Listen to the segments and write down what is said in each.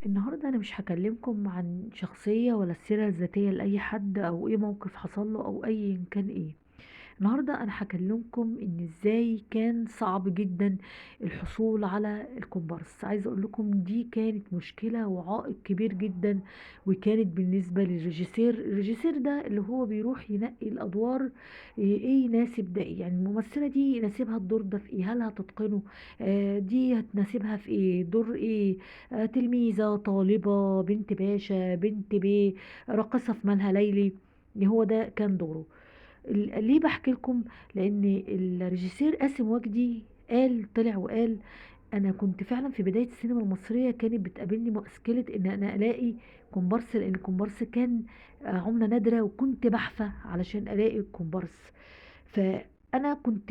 النهاردة أنا مش هكلمكم عن شخصية ولا السيرة الذاتية لأي حد أو إيه موقف حصل له أو أي كان إيه. النهاردة أنا هكلمكم إن إزاي كان صعب جدا الحصول على الكومبارس. عايزة أقول لكم دي كانت مشكلة وعائق كبير جدا، وكانت بالنسبة الريجيسير ده اللي هو بيروح ينقي الأدوار. إيه يناسب ده إيه؟ يعني الممثلة دي يناسبها الدور ده في إيه؟ هل هتتقنه؟ دي هتناسبها في إيه؟ دور إيه؟ تلميذة، طالبة، بنت باشا، بنت بيه، راقصة في مالها ليلي. هو ده كان دوره. ليه بحكي لكم؟ لان الريجيسير قاسم وجدي طلع وقال: انا كنت فعلا في بدايه السينما المصريه كانت بتقابلني مشكله ان انا الاقي كومبارس، لان الكومبارس كان عمله نادره، وكنت بحث علشان الاقي كومبارس. فانا كنت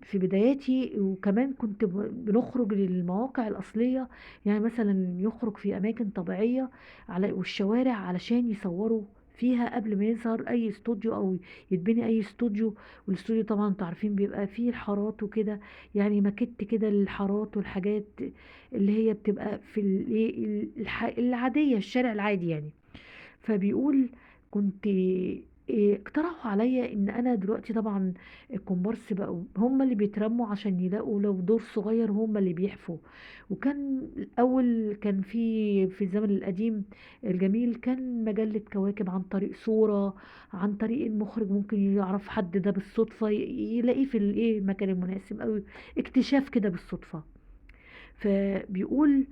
في بداياتي، وكمان كنت بنخرج للمواقع الاصليه، يعني مثلا يخرج في اماكن طبيعيه على والشوارع علشان يصوروا فيها قبل ما يظهر اي استوديو او يتبني اي استوديو. والاستوديو طبعا انتوا عارفين بيبقى فيه الحارات وكده، يعني ماكيت كده للحارات والحاجات اللي هي بتبقى في العادية، الشارع العادي يعني. فبيقول: كنت اقترحوا عليا ان انا دلوقتي طبعا الكومبارس بقوا هم اللي بيترموا عشان يلاقوا لو دور صغير، هم اللي بيحفوا. وكان الاول كان في الزمن القديم الجميل كان مجلة كواكب، عن طريق صورة، عن طريق المخرج ممكن يعرف حد ده بالصدفة، يلاقيه في الايه المكان المناسب، او اكتشاف كده بالصدفة. فبيقول: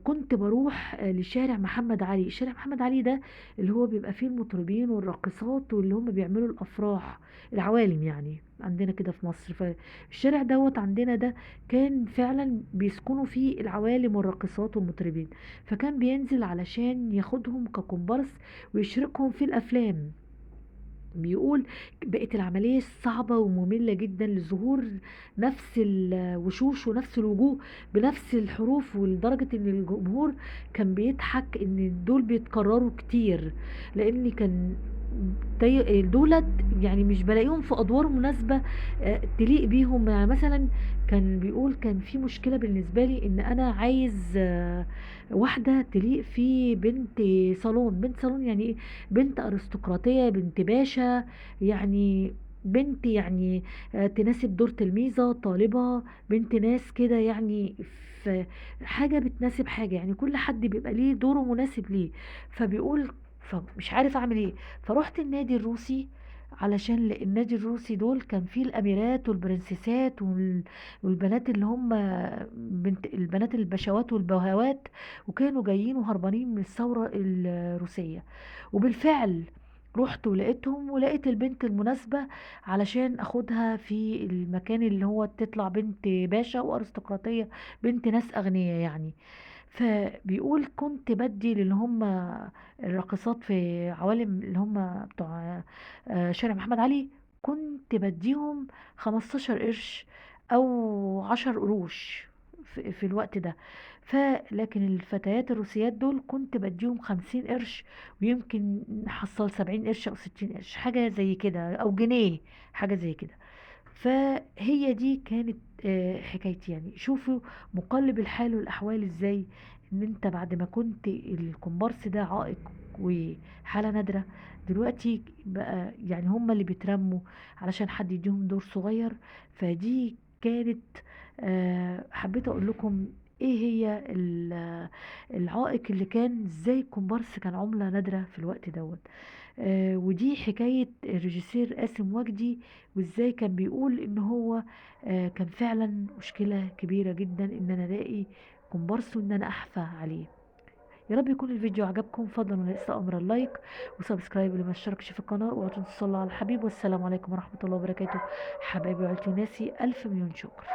كنت بروح لشارع محمد علي. شارع محمد علي ده اللي هو بيبقى فيه المطربين والراقصات واللي هم بيعملوا الافراح، العوالم يعني عندنا كده في مصر. فالشارع دوت عندنا ده كان فعلا بيسكنوا فيه العوالم والراقصات والمطربين. فكان بينزل علشان ياخدهم ككومبارس ويشاركهم في الافلام. بيقول: بقت العملية صعبة ومملة جدا لظهور نفس الوشوش ونفس الوجوه بنفس الحروف، ولدرجة ان الجمهور كان بيضحك ان دول بيتكرروا كتير، لان كان دولت يعني مش بلاقيهم في ادوار مناسبة تليق بيهم. يعني مثلا كان بيقول كان في مشكلة بالنسبة لي ان انا عايز واحدة تليق في بنت صالون. بنت صالون يعني ايه؟ بنت أرستقراطية، بنت باشا، يعني بنت يعني تناسب دور تلميذة، طالبة، بنت ناس كده يعني، في حاجة بتناسب حاجة، يعني كل حد بيبقى ليه دوره مناسب ليه. فبيقول: فمش عارف اعمل ايه. فروحت النادي الروسي، علشان النادي الروسي دول كان فيه الاميرات والبرنسيسات والبنات اللي هم البنات البشوات والبهوات، وكانوا جايين وهربانين من الثورة الروسية. وبالفعل رحت ولقيتهم، ولقيت البنت المناسبة علشان اخدها في المكان اللي هو تطلع بنت باشا وارستقراطية، بنت ناس اغنياء يعني. فبيقول: كنت بدي للي هم الراقصات في عوالم اللي هم بتوع شارع محمد علي، كنت بديهم 15 قرش او 10 قروش في الوقت ده. لكن الفتيات الروسيات دول كنت بديهم 50 قرش، ويمكن نحصل 70 قرش او 60 قرش، حاجة زي كده، او جنيه، حاجة زي كده. فهي دي كانت حكايتي. يعني شوفوا مقلب الحال والاحوال ازاي، ان انت بعد ما كنت الكومبارس ده عائق وحالة نادرة، دلوقتي بقى يعني هم اللي بيترموا علشان حد يديهم دور صغير. فدي كانت حبيت اقول لكم ايه هي العائق اللي كان، ازاي الكومبارس كان عملة نادرة في الوقت دوت. ودي حكاية الريجيسير قاسم وجدي، وازاي كان بيقول ان هو كان فعلا مشكلة كبيرة جدا ان انا الاقي كومبارس وان انا احفى عليه. يا رب يكون الفيديو عجبكم. فضلا وليس امر اللايك وسبسكرايب لما اشتركش في القناة، وتنسوا الصلاة على الحبيب. والسلام عليكم ورحمة الله وبركاته. حبايبي وعيلتي وناسي، الف مليون شكر.